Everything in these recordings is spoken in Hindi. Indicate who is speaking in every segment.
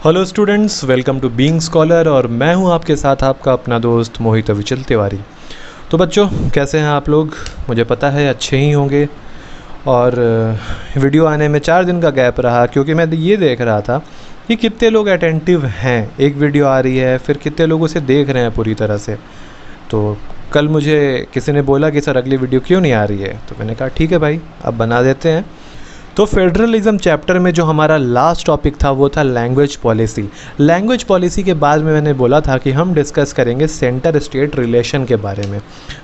Speaker 1: Hello students, welcome to being scholar और मैं हूं आपके साथ आपका अपना दोस्त मोहित अविचल तिवारी। तो बच्चों, कैसे हैं आप लोग? मुझे पता है अच्छे ही होंगे। और वीडियो आने में 4 दिन का गैप रहा क्योंकि मैं ये देख रहा था कि कितने लोग अटेंटिव हैं। एक वीडियो आ रही है, फिर कितने लोग उसे देख रहे हैं पूरी तरह से। तो कल मुझे किसी ने बोला कि सर अगली वीडियो क्यों नहीं आ रही है, तो मैंने कहा ठीक है भाई, अब बना देते हैं। तो फेडरलिज्म चैप्टर में जो हमारा लास्ट टॉपिक था वो था लैंग्वेज पॉलिसी। लैंग्वेज पॉलिसी के बाद में मैंने बोला था कि हम डिस्कस करेंगे सेंटर स्टेट रिलेशन के बारे में।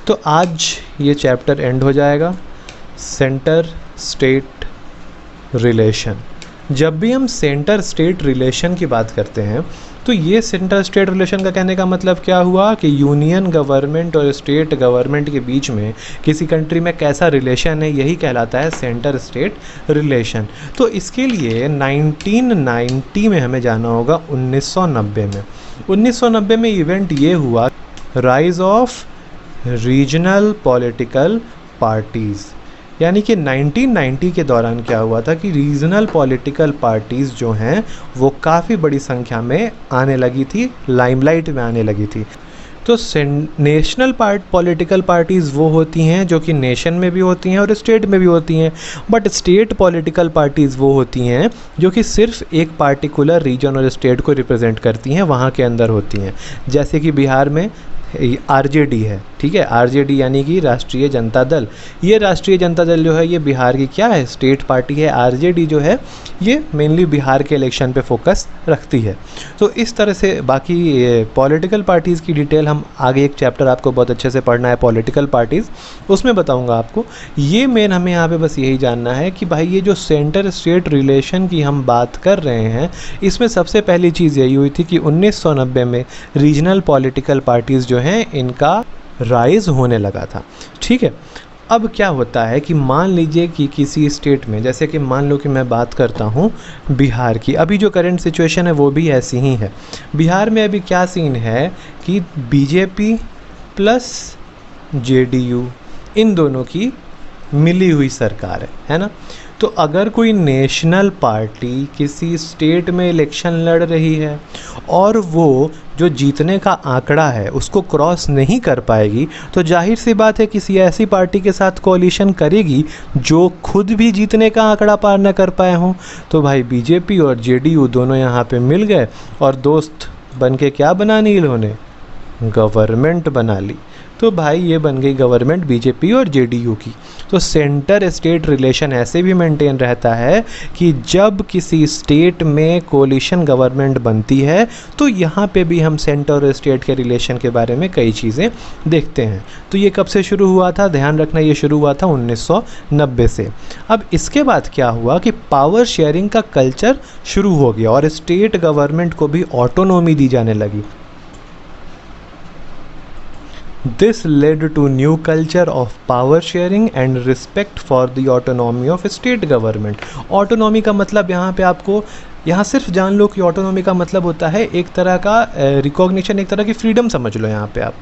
Speaker 1: तो आज ये चैप्टर एंड हो जाएगा, सेंटर स्टेट रिलेशन। जब भी हम सेंटर स्टेट रिलेशन की बात करते हैं तो ये सेंटर स्टेट रिलेशन का कहने का मतलब क्या हुआ कि यूनियन गवर्नमेंट और स्टेट गवर्नमेंट के बीच में किसी कंट्री में कैसा रिलेशन है, यही कहलाता है सेंटर स्टेट रिलेशन। तो इसके लिए 1990 में हमें जाना होगा 1990 में। 1990 में इवेंट ये हुआ, rise of regional political parties. यानी कि 1990 के दौरान क्या हुआ था कि रीजनल पॉलिटिकल पार्टीज़ जो हैं वो काफ़ी बड़ी संख्या में आने लगी थी, लाइमलाइट में आने लगी थी। तो नेशनल पॉलिटिकल पार्टीज़ वो होती हैं जो कि नेशन में भी होती हैं और स्टेट में भी होती हैं, बट स्टेट पॉलिटिकल पार्टीज़ वो होती हैं जो कि सिर्फ एक पार्टिकुलर रीजन और स्टेट को रिप्रेजेंट करती हैं, वहाँ के अंदर होती हैं। जैसे कि बिहार में आरजेडी है, ठीक है, आरजेडी यानी कि राष्ट्रीय जनता दल। ये राष्ट्रीय जनता दल जो है ये बिहार की क्या है, स्टेट पार्टी है। आरजेडी जो है ये मेनली बिहार के इलेक्शन पे फोकस रखती है। तो इस तरह से बाकी पॉलिटिकल पार्टीज़ की डिटेल हम आगे एक चैप्टर आपको बहुत अच्छे से पढ़ना है, पॉलिटिकल पार्टीज़, उसमें बताऊंगा आपको। ये मेन हमें यहाँ पे बस यही जानना है कि भाई ये जो सेंटर स्टेट रिलेशन की हम बात कर रहे हैं, इसमें सबसे पहली चीज़ यही हुई थी कि 1990 में रीजनल पॉलिटिकल पार्टीज़ जो हैं इनका राइज होने लगा था। ठीक है, अब क्या होता है कि मान लीजिए कि किसी स्टेट में, जैसे कि मान लो कि मैं बात करता हूँ बिहार की, अभी जो करंट सिचुएशन है वो भी ऐसी ही है। बिहार में अभी क्या सीन है कि बीजेपी प्लस जेडीयू इन दोनों की मिली हुई सरकार है ना। तो अगर कोई नेशनल पार्टी किसी स्टेट में इलेक्शन लड़ रही है और वो जो जीतने का आंकड़ा है उसको क्रॉस नहीं कर पाएगी, तो जाहिर सी बात है किसी ऐसी पार्टी के साथ कोalition करेगी जो खुद भी जीतने का आंकड़ा पार न कर पाए हों। तो भाई बीजेपी और जेडीयू दोनों यहाँ पे मिल गए और दोस्त बन के क्या बना ली इन्होंने, गवर्नमेंट बना ली। तो भाई ये बन गई गवर्नमेंट बीजेपी और जेडीयू की। तो सेंटर स्टेट रिलेशन ऐसे भी मेंटेन रहता है कि जब किसी स्टेट में कोलिशन गवर्नमेंट बनती है तो यहाँ पे भी हम सेंटर और स्टेट के रिलेशन के बारे में कई चीज़ें देखते हैं। तो ये कब से शुरू हुआ था, ध्यान रखना, ये शुरू हुआ था 1990 से। अब इसके बाद क्या हुआ कि पावर शेयरिंग का कल्चर शुरू हो गया और स्टेट गवर्नमेंट को भी ऑटोनॉमी दी जाने लगी। This led to new culture of power sharing and respect for the autonomy of state government. Autonomy का मतलब यहाँ पे आपको यहाँ सिर्फ जान लो कि ऑटोनॉमी का मतलब होता है एक तरह का रिकॉग्निशन, एक तरह की फ्रीडम समझ लो यहाँ पे आप।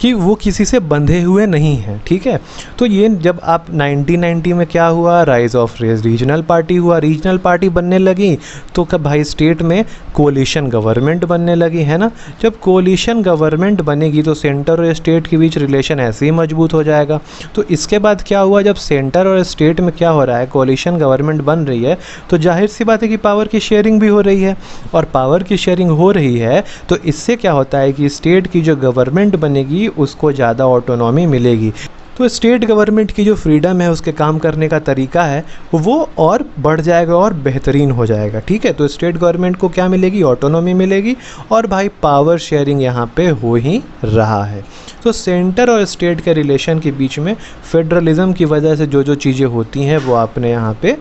Speaker 1: कि वो किसी से बंधे हुए नहीं हैं। ठीक है, तो ये जब आप 1990 में क्या हुआ, राइज ऑफ रीजनल पार्टी हुआ, रीजनल पार्टी बनने लगी तो कब भाई स्टेट में कोलिशन गवर्नमेंट बनने लगी, है ना। जब कोलिशन गवर्नमेंट बनेगी तो सेंटर और स्टेट के बीच रिलेशन ऐसे ही मजबूत हो जाएगा। तो इसके बाद क्या हुआ, जब सेंटर और स्टेट में क्या हो रहा है, कोलिशन गवर्नमेंट बन रही है, तो जाहिर सी बात है कि पावर की शेयरिंग भी हो रही है। और पावर की शेयरिंग हो रही है तो इससे क्या होता है कि स्टेट की जो गवर्नमेंट बनेगी उसको ज़्यादा ऑटोनॉमी मिलेगी। तो स्टेट गवर्नमेंट की जो फ्रीडम है, उसके काम करने का तरीका है, वो और बढ़ जाएगा और बेहतरीन हो जाएगा। ठीक है, तो स्टेट गवर्नमेंट को क्या मिलेगी, ऑटोनॉमी मिलेगी और भाई पावर शेयरिंग यहाँ पे हो ही रहा है। तो सेंटर और स्टेट के रिलेशन के बीच में फेडरलिज्म की वजह से जो जो चीज़ें होती हैं वो आपने यहाँ पे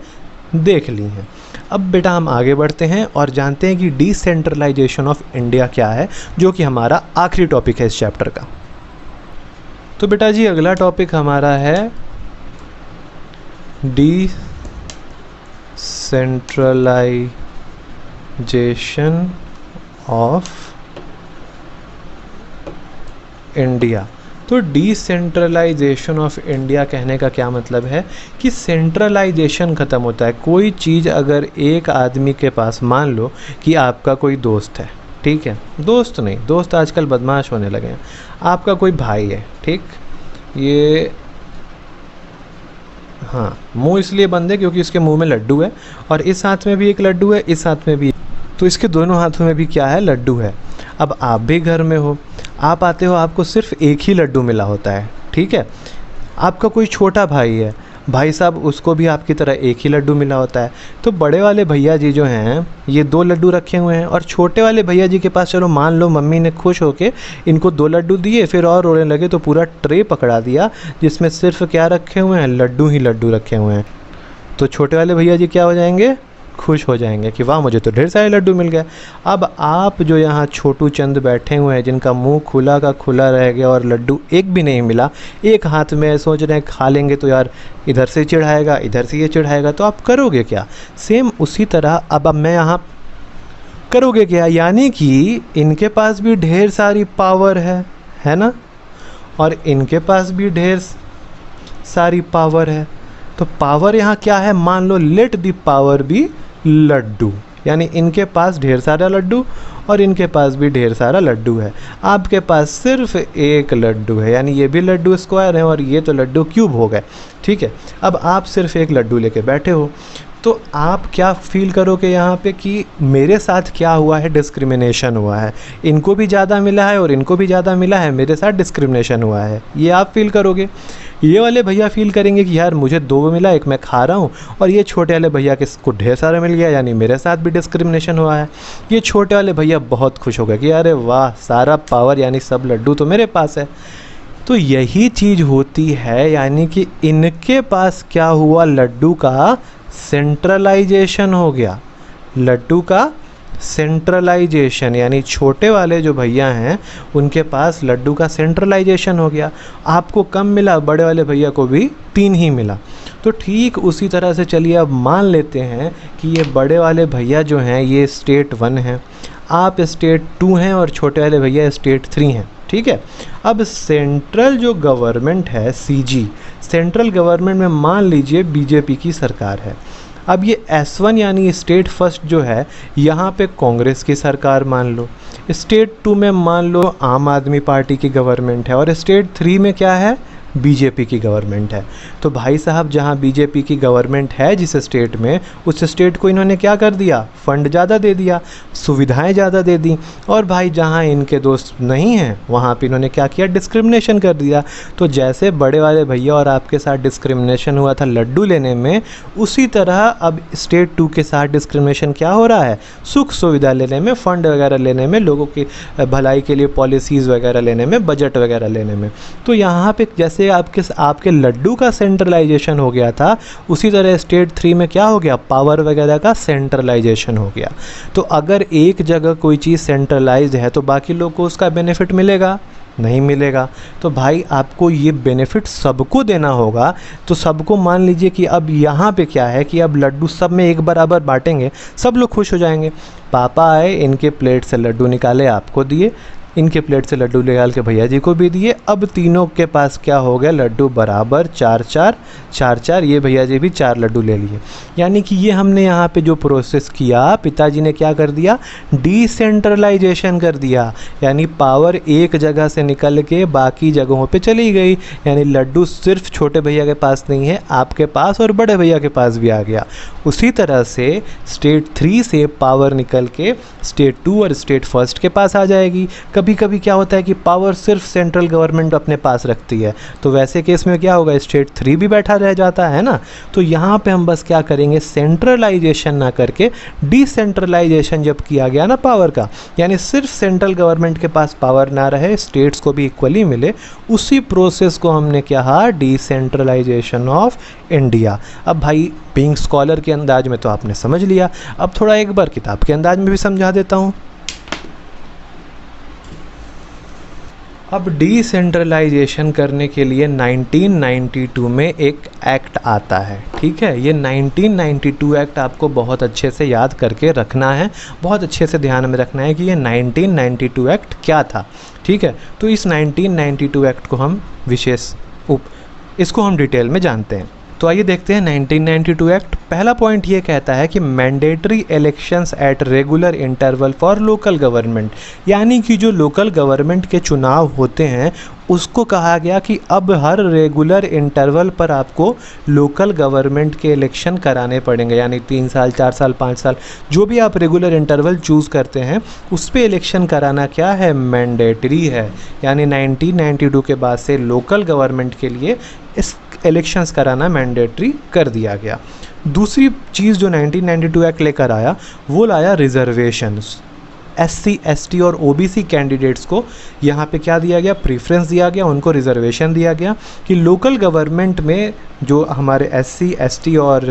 Speaker 1: देख ली हैं। अब बेटा हम आगे बढ़ते हैं और जानते हैं कि डिसेंट्रलाइजेशन ऑफ इंडिया क्या है, जो कि हमारा आखिरी टॉपिक है इस चैप्टर का। तो बेटा जी अगला टॉपिक हमारा है डिसेंट्रलाइजेशन ऑफ इंडिया। तो डिसेंट्रलाइजेशन ऑफ इंडिया कहने का क्या मतलब है कि सेंट्रलाइजेशन ख़त्म होता है। कोई चीज़ अगर एक आदमी के पास, मान लो कि आपका कोई दोस्त है, ठीक है, दोस्त नहीं, दोस्त आजकल बदमाश होने लगे हैं, आपका कोई भाई है, ठीक, ये हाँ मुंह इसलिए बंद है क्योंकि इसके मुंह में लड्डू है और इस हाथ में भी एक लड्डू है, इस हाथ में भी, तो इसके दोनों हाथों में भी क्या है, लड्डू है। अब आप भी घर में हो, आप आते हो, आपको सिर्फ एक ही लड्डू मिला होता है, ठीक है। आपका कोई छोटा भाई है, भाई साहब, उसको भी आपकी तरह एक ही लड्डू मिला होता है। तो बड़े वाले भैया जी जो हैं ये 2 लड्डू रखे हुए हैं और छोटे वाले भैया जी के पास, चलो मान लो मम्मी ने खुश होके इनको 2 लड्डू दिए, फिर और रोने लगे तो पूरा ट्रे पकड़ा दिया जिसमें सिर्फ क्या रखे हुए हैं, लड्डू ही लड्डू रखे हुए हैं। तो छोटे वाले भैया जी क्या हो जाएंगे, खुश हो जाएंगे कि वाह मुझे तो ढेर सारे लड्डू मिल गए। अब आप जो यहाँ छोटू चंद बैठे हुए हैं जिनका मुंह खुला का खुला रह गया और लड्डू एक भी नहीं मिला, एक हाथ में सोच रहे हैं खा लेंगे तो यार इधर से चिढ़ाएगा, इधर से ये चिढ़ाएगा, तो आप करोगे क्या? सेम उसी तरह अब मैं यहाँ करोगे क्या, यानी कि इनके पास भी ढेर सारी पावर है ना, और इनके पास भी ढेर सारी पावर है। तो पावर यहाँ क्या है, मान लो let the power be laddu, यानी इनके पास ढेर सारा लड्डू और इनके पास भी ढेर सारा लड्डू है। आपके पास सिर्फ एक लड्डू है, यानी ये भी लड्डू स्क्वायर है और ये तो लड्डू क्यूब हो गए, ठीक है। अब आप सिर्फ एक लड्डू लेके बैठे हो, तो आप क्या फील करोगे यहाँ पे कि मेरे साथ क्या हुआ है, डिस्क्रिमिनेशन हुआ है, इनको भी ज़्यादा मिला है और इनको भी ज़्यादा मिला है, मेरे साथ डिस्क्रिमिनेशन हुआ है, ये आप फील करोगे। ये वाले भैया फील करेंगे कि यार मुझे 2 मिला, एक मैं खा रहा हूँ, और ये छोटे वाले भैया को ढेर सारा मिल गया, यानी मेरे साथ भी डिस्क्रिमिनेशन हुआ है। ये छोटे वाले भैया बहुत खुश हो गए कि अरे वाह सारा पावर, यानी सब लड्डू तो मेरे पास है। तो यही चीज़ होती है, यानी कि इनके पास क्या हुआ, लड्डू का सेंट्रलाइजेशन हो गया, लड्डू का सेंट्रलाइजेशन, यानी छोटे वाले जो भैया हैं उनके पास लड्डू का सेंट्रलाइजेशन हो गया। आपको कम मिला, बड़े वाले भैया को भी 3 ही मिला। तो ठीक उसी तरह से चलिए अब मान लेते हैं कि ये बड़े वाले भैया जो हैं ये स्टेट 1 हैं, आप स्टेट 2 हैं और छोटे वाले भैया स्टेट 3 हैं, ठीक है। अब सेंट्रल जो गवर्नमेंट है CG, सेंट्रल गवर्नमेंट में मान लीजिए बीजेपी की सरकार है। अब ये S1 यानी स्टेट फर्स्ट जो है यहाँ पे कांग्रेस की सरकार मान लो, स्टेट 2 में मान लो आम आदमी पार्टी की गवर्नमेंट है और स्टेट 3 में क्या है, बीजेपी की गवर्नमेंट है। तो भाई साहब जहाँ बीजेपी की गवर्नमेंट है जिस स्टेट में, उस स्टेट को इन्होंने क्या कर दिया, फंड ज़्यादा दे दिया, सुविधाएं ज़्यादा दे दी, और भाई जहाँ इनके दोस्त नहीं हैं वहाँ पे इन्होंने क्या किया, डिस्क्रिमिनेशन कर दिया। तो जैसे बड़े वाले भैया और आपके साथ डिस्क्रिमिनेशन हुआ था लड्डू लेने में, उसी तरह अब स्टेट 2 के साथ डिस्क्रिमिनेशन क्या हो रहा है, सुख सुविधा लेने में, फंड वगैरह लेने में, लोगों की भलाई के लिए पॉलिसीज़ वगैरह लेने में, बजट वगैरह लेने में। तो यहाँ पे जैसे आपके लड्डू का सेंट्रलाइजेशन हो गया था, उसी तरह स्टेट 3 में क्या हो गया, पावर वगैरह का सेंट्रलाइजेशन हो गया। तो अगर एक जगह कोई चीज़ सेंट्रलाइज्ड है तो बाकी लोग को उसका बेनिफिट मिलेगा, नहीं मिलेगा। तो भाई आपको ये बेनिफिट सबको देना होगा। तो सबको मान लीजिए कि अब यहाँ पे क्या है कि अब लड्डू सब में एक बराबर बांटेंगे, सब लोग खुश हो जाएंगे। पापा आए, इनके प्लेट से लड्डू निकाले, आपको दिए, इनके प्लेट से लड्डू निकाल के भैया जी को भी दिए। अब तीनों के पास क्या हो गया, लड्डू बराबर 4-4, ये भैया जी भी 4 लड्डू ले लिए। यानी कि ये हमने यहाँ पे जो प्रोसेस किया, पिताजी ने क्या कर दिया, डिसेंट्रलाइजेशन कर दिया, यानी पावर एक जगह से निकल के बाकी जगहों पे चली गई। यानी लड्डू सिर्फ छोटे भैया के पास नहीं है, आपके पास और बड़े भैया के पास भी आ गया। उसी तरह से स्टेट 3 से पावर निकल के स्टेट 2 और स्टेट फर्स्ट के पास आ जाएगी। कभी कभी क्या होता है कि पावर सिर्फ सेंट्रल गवर्नमेंट अपने पास रखती है, तो वैसे केस में क्या होगा, स्टेट 3 भी बैठा रह जाता है ना। तो यहाँ पे हम बस क्या करेंगे, सेंट्रलाइजेशन ना करके डिसेंट्रलाइजेशन जब किया गया ना पावर का, यानी सिर्फ सेंट्रल गवर्नमेंट के पास पावर ना रहे, स्टेट्स को भी इक्वली मिले, उसी प्रोसेस को हमने कहा डिसेंट्रलाइजेशन ऑफ इंडिया। अब भाई बीइंग स्कॉलर के अंदाज में तो आपने समझ लिया, अब थोड़ा एक बार किताब के अंदाज में भी समझा देता हूँ। अब डिसेंट्रलाइजेशन करने के लिए 1992 में एक एक्ट आता है, ठीक है। ये 1992 एक्ट आपको बहुत अच्छे से याद करके रखना है, बहुत अच्छे से ध्यान में रखना है कि ये 1992 एक्ट क्या था, ठीक है। तो इस 1992 एक्ट को हम इसको हम डिटेल में जानते हैं। तो आइए देखते हैं 1992 एक्ट। पहला पॉइंट ये कहता है कि mandatory elections at regular interval for local government, यानी कि जो लोकल गवर्नमेंट के चुनाव होते हैं उसको कहा गया कि अब हर रेगुलर इंटरवल पर आपको लोकल गवर्नमेंट के इलेक्शन कराने पड़ेंगे, यानी 3 साल 4 साल 5 साल जो भी आप रेगुलर इंटरवल चूज़ करते हैं उस पर इलेक्शन कराना क्या है, मैंडेटरी है। यानी 1992 के बाद से लोकल गवर्नमेंट के लिए इस इलेक्शंस कराना मैंडेटरी कर दिया गया। दूसरी चीज़ जो 1992 एक्ट लेकर आया वो लाया रिजर्वेशंस। SC ST और OBC कैंडिडेट्स को यहाँ पे क्या दिया गया, प्रीफ्रेंस दिया गया, उनको रिजर्वेशन दिया गया कि लोकल गवर्नमेंट में जो हमारे SC ST और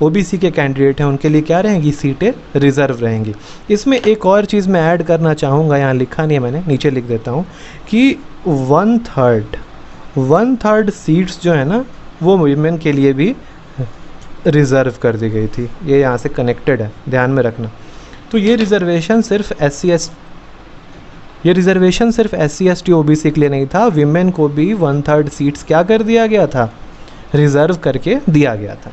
Speaker 1: OBC के कैंडिडेट हैं उनके लिए क्या रहेंगी, सीटें रिज़र्व रहेंगी। इसमें एक और चीज़ मैं ऐड करना चाहूँगा, यहाँ लिखा नहीं है मैंने, नीचे लिख देता हूँ कि 1/3 सीट्स जो है ना वो वुमेन के लिए भी रिज़र्व कर दी गई थी। ये यहाँ से कनेक्टेड है, ध्यान में रखना। तो ये रिज़र्वेशन सिर्फ SC ST OBC के लिए नहीं था, विमेन को भी 1/3 सीट्स क्या कर दिया गया था, रिज़र्व करके दिया गया था।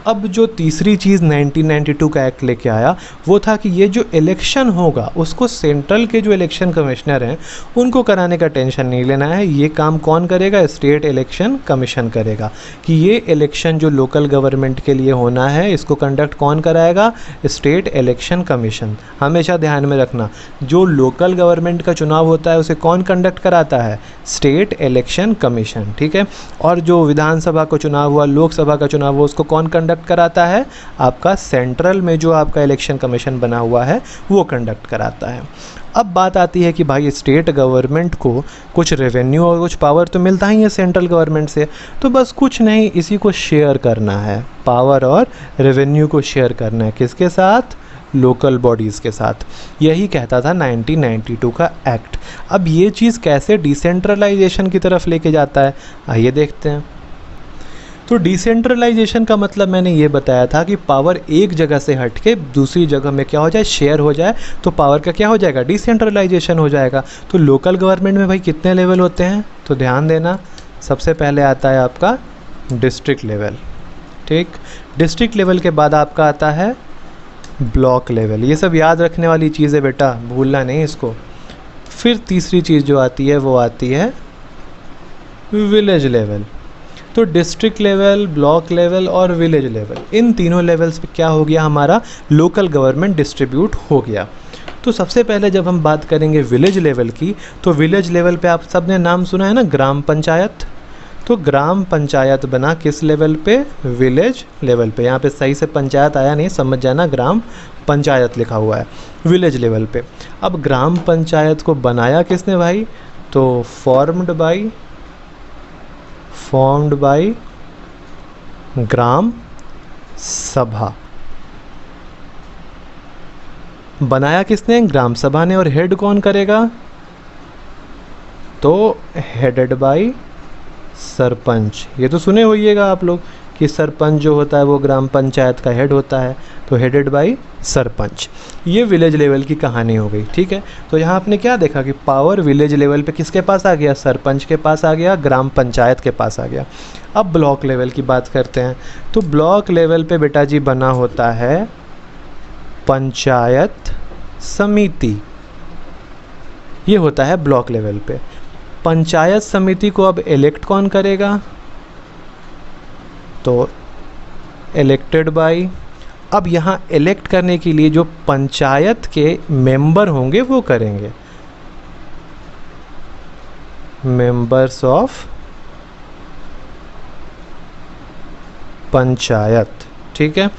Speaker 1: अब जो तीसरी चीज़ 1992 का एक्ट लेके आया वो था कि ये जो इलेक्शन होगा उसको सेंट्रल के जो इलेक्शन कमिश्नर हैं उनको कराने का टेंशन नहीं लेना है। ये काम कौन करेगा, स्टेट इलेक्शन कमीशन करेगा कि ये इलेक्शन जो लोकल गवर्नमेंट के लिए होना है इसको कंडक्ट कौन कराएगा, स्टेट इलेक्शन कमीशन। हमेशा ध्यान में रखना, जो लोकल गवर्नमेंट का चुनाव होता है उसे कौन कंडक्ट कराता है, स्टेट इलेक्शन कमीशन, ठीक है। और जो विधानसभा का चुनाव हुआ, लोकसभा का चुनाव हुआ, उसको कौन कंडक्ट कराता है, आपका सेंट्रल में जो आपका इलेक्शन कमीशन बना हुआ है वो कंडक्ट कराता है। अब बात आती है कि भाई स्टेट गवर्नमेंट को कुछ रेवेन्यू और कुछ पावर तो मिलता ही है सेंट्रल गवर्नमेंट से, तो बस कुछ नहीं, इसी को शेयर करना है, पावर और रेवेन्यू को शेयर करना है, किसके साथ, लोकल बॉडीज़ के साथ। यही कहता था 1992 का एक्ट। अब ये चीज़ कैसे डिसेंट्रलाइजेशन की तरफ लेके जाता है, आइए देखते हैं। तो डिसेंट्रलाइजेशन का मतलब मैंने ये बताया था कि पावर एक जगह से हट के दूसरी जगह में क्या हो जाए, शेयर हो जाए, तो पावर का क्या हो जाएगा, डिसेंट्रलाइजेशन हो जाएगा। तो लोकल गवर्नमेंट में भाई कितने लेवल होते हैं, तो ध्यान देना, सबसे पहले आता है आपका डिस्ट्रिक्ट लेवल, ठीक। डिस्ट्रिक्ट लेवल के बाद आपका आता है ब्लॉक लेवल। ये सब याद रखने वाली चीज़ है बेटा, भूलना नहीं इसको। फिर तीसरी चीज़ जो आती है वो आती है विलेज लेवल। तो डिस्ट्रिक्ट लेवल, ब्लॉक लेवल और विलेज लेवल, इन तीनों लेवल्स पे क्या हो गया, हमारा लोकल गवर्नमेंट डिस्ट्रीब्यूट हो गया। तो सबसे पहले जब हम बात करेंगे विलेज लेवल की, तो विलेज लेवल पे आप सब ने नाम सुना है ना, ग्राम पंचायत। तो ग्राम पंचायत बना किस लेवल पे, विलेज लेवल पे। यहाँ पे सही से पंचायत आया नहीं, समझ जाना, ग्राम पंचायत लिखा हुआ है विलेज लेवल पे। अब ग्राम पंचायत को बनाया किसने भाई, तो फॉर्म्ड बाय ग्राम सभा। बनाया किसने, ग्राम सभा ने। और हेड कौन करेगा, तो हेडेड बाय सरपंच। ये तो सुने होइएगा आप लोग कि सरपंच जो होता है वो ग्राम पंचायत का हेड होता है, तो हेडेड बाय सरपंच। ये विलेज लेवल की कहानी हो गई, ठीक है। तो यहाँ आपने क्या देखा कि पावर विलेज लेवल पे किसके पास आ गया, सरपंच के पास आ गया, ग्राम पंचायत के पास आ गया। अब ब्लॉक लेवल की बात करते हैं। तो ब्लॉक लेवल पे बेटा जी बना होता है पंचायत समिति, ये होता है ब्लॉक लेवल पे। पंचायत समिति को अब इलेक्ट कौन करेगा, तो इलेक्टेड बाय। अब यहाँ इलेक्ट करने के लिए जो पंचायत के मेंबर होंगे वो करेंगे मेंबर्स ऑफ पंचायत, ठीक है।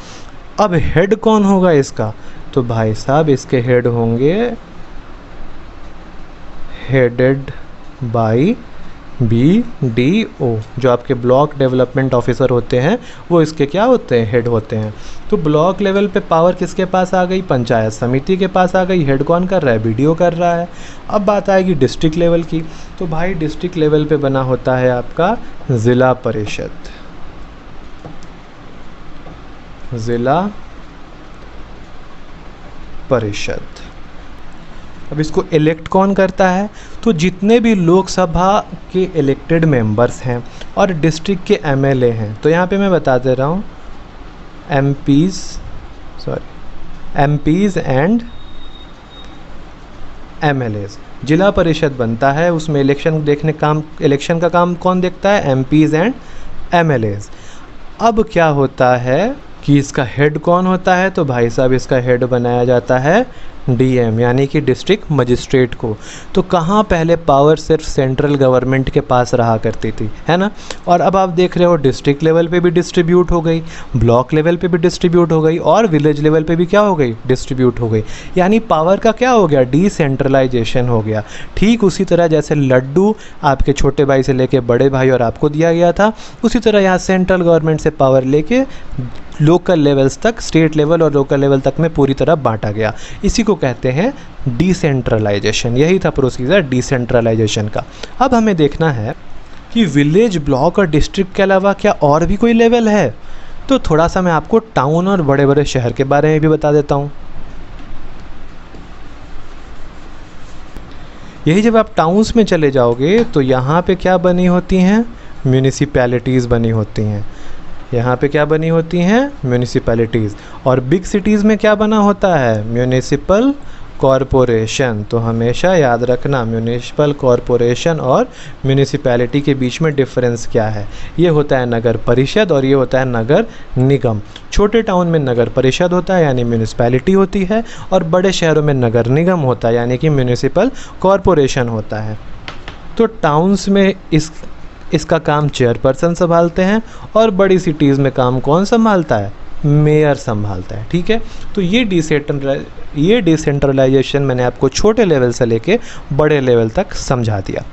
Speaker 1: अब हेड कौन होगा इसका, तो भाई साहब इसके हेड होंगे हेडेड बाय BDO जो आपके ब्लॉक डेवलपमेंट ऑफिसर होते हैं वो इसके क्या होते हैं, हेड होते हैं। तो ब्लॉक लेवल पे पावर किसके पास आ गई, पंचायत समिति के पास आ गई। हेड कौन कर रहा है, BDO कर रहा है। अब बात आएगी डिस्ट्रिक्ट लेवल की, तो भाई डिस्ट्रिक्ट लेवल पे बना होता है आपका ज़िला परिषद, ज़िला परिषद। अब इसको इलेक्ट कौन करता है, तो जितने भी लोकसभा के इलेक्टेड मेंबर्स हैं और डिस्ट्रिक्ट के MLA हैं। तो यहाँ पे मैं बता दे रहा हूँ MPs एंड MLAs। जिला परिषद बनता है, उसमें इलेक्शन का काम कौन देखता है, MPs एंड MLAs। अब क्या होता है कि इसका हेड कौन होता है, तो भाई साहब इसका हेड बनाया जाता है DM यानी कि डिस्ट्रिक्ट मजिस्ट्रेट को। तो कहाँ पहले पावर सिर्फ सेंट्रल गवर्नमेंट के पास रहा करती थी, है ना। और अब आप देख रहे हो डिस्ट्रिक्ट लेवल पे भी डिस्ट्रीब्यूट हो गई, ब्लॉक लेवल पे भी डिस्ट्रीब्यूट हो गई और विलेज लेवल पे भी क्या हो गई, डिस्ट्रीब्यूट हो गई। यानी पावर का क्या हो गया, डिसेंट्रलाइजेशन हो गया। ठीक उसी तरह जैसे लड्डू आपके छोटे भाई से लेके बड़े भाई और आपको दिया गया था, उसी तरह यहाँ सेंट्रल गवर्नमेंट से पावर लेके लोकल लेवल्स तक, स्टेट लेवल और लोकल लेवल तक में पूरी तरह बांटा गया। इसी को कहते हैं डिसेंट्रलाइजेशन। यही था प्रोसीजर डिसेंट्रलाइजेशन का। अब हमें देखना है कि विलेज, ब्लॉक और डिस्ट्रिक्ट के अलावा क्या और भी कोई लेवल है। तो थोड़ा सा मैं आपको टाउन और बड़े बड़े शहर के बारे में भी बता देता हूँ। यही जब आप टाउन्स में चले जाओगे तो यहाँ पे क्या बनी होती हैं, म्यूनिसिपैलिटीज़ बनी होती हैं। यहाँ पे क्या बनी होती हैं, म्यूनिसिपैलिटीज़। और बिग सिटीज़ में क्या बना होता है, म्यूनिसिपल कॉरपोरेशन। तो हमेशा याद रखना म्यूनिसिपल कॉरपोरेशन और म्यूनिसिपैलिटी के बीच में डिफरेंस क्या है। ये होता है नगर परिषद और ये होता है नगर निगम। छोटे टाउन में नगर परिषद होता है यानी म्यूनिसिपैलिटी होती है, और बड़े शहरों में नगर निगम होता है यानी कि म्यूनिसिपल कॉरपोरेशन होता है। तो टाउन्स में इसका काम चेयरपर्सन संभालते हैं और बड़ी सिटीज़ में काम कौन संभालता है, मेयर संभालता है। ठीक है, तो ये डिसेंट्रलाइजेशन मैंने आपको छोटे लेवल से लेके बड़े लेवल तक समझा दिया।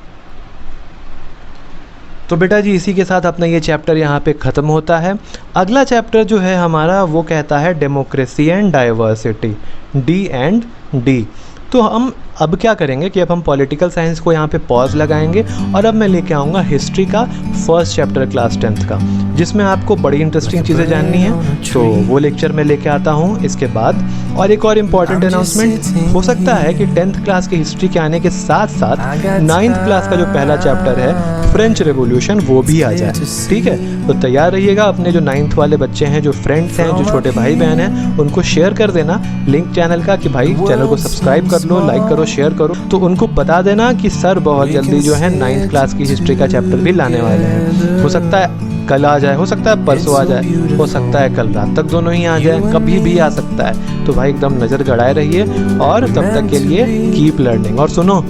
Speaker 1: तो बेटा जी इसी के साथ अपना ये चैप्टर यहाँ पे ख़त्म होता है। अगला चैप्टर जो है हमारा वो कहता है डेमोक्रेसी एंड डाइवर्सिटी, D&D। तो हम अब क्या करेंगे कि अब हम पॉलिटिकल साइंस को यहाँ पे पॉज लगाएंगे और अब मैं लेके आऊँगा हिस्ट्री का फर्स्ट चैप्टर क्लास 10th का, जिसमें आपको बड़ी इंटरेस्टिंग चीज़ें जाननी है। तो वो लेक्चर मैं लेके आता हूँ इसके बाद। और एक और इम्पॉर्टेंट अनाउंसमेंट, हो सकता है कि 10th क्लास की हिस्ट्री के आने के साथ साथ 9th क्लास का जो पहला चैप्टर है फ्रेंच रेवोल्यूशन वो भी आ जाए। ठीक है, तो तैयार रहिएगा। अपने जो 9th वाले बच्चे हैं, जो फ्रेंड्स हैं, जो छोटे भाई बहन हैं, उनको शेयर कर देना लिंक चैनल का कि भाई चैनल को सब्सक्राइब कर लो, लाइक करो, शेयर करो। तो उनको बता देना कि सर बहुत जल्दी जो है 9th क्लास की हिस्ट्री का चैप्टर भी लाने वाले हैं। हो सकता है कल आ जाए, हो सकता है परसों आ जाए, हो सकता है कल रात तक दोनों ही आ जाए, कभी भी आ सकता है। तो भाई एकदम नज़र गड़ाए रहिए और तब तक के लिए कीप लर्निंग। और सुनो,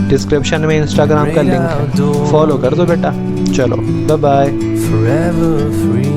Speaker 1: डिस्क्रिप्शन में इंस्टाग्राम का लिंक है, फॉलो कर दो बेटा। चलो बाय बाय।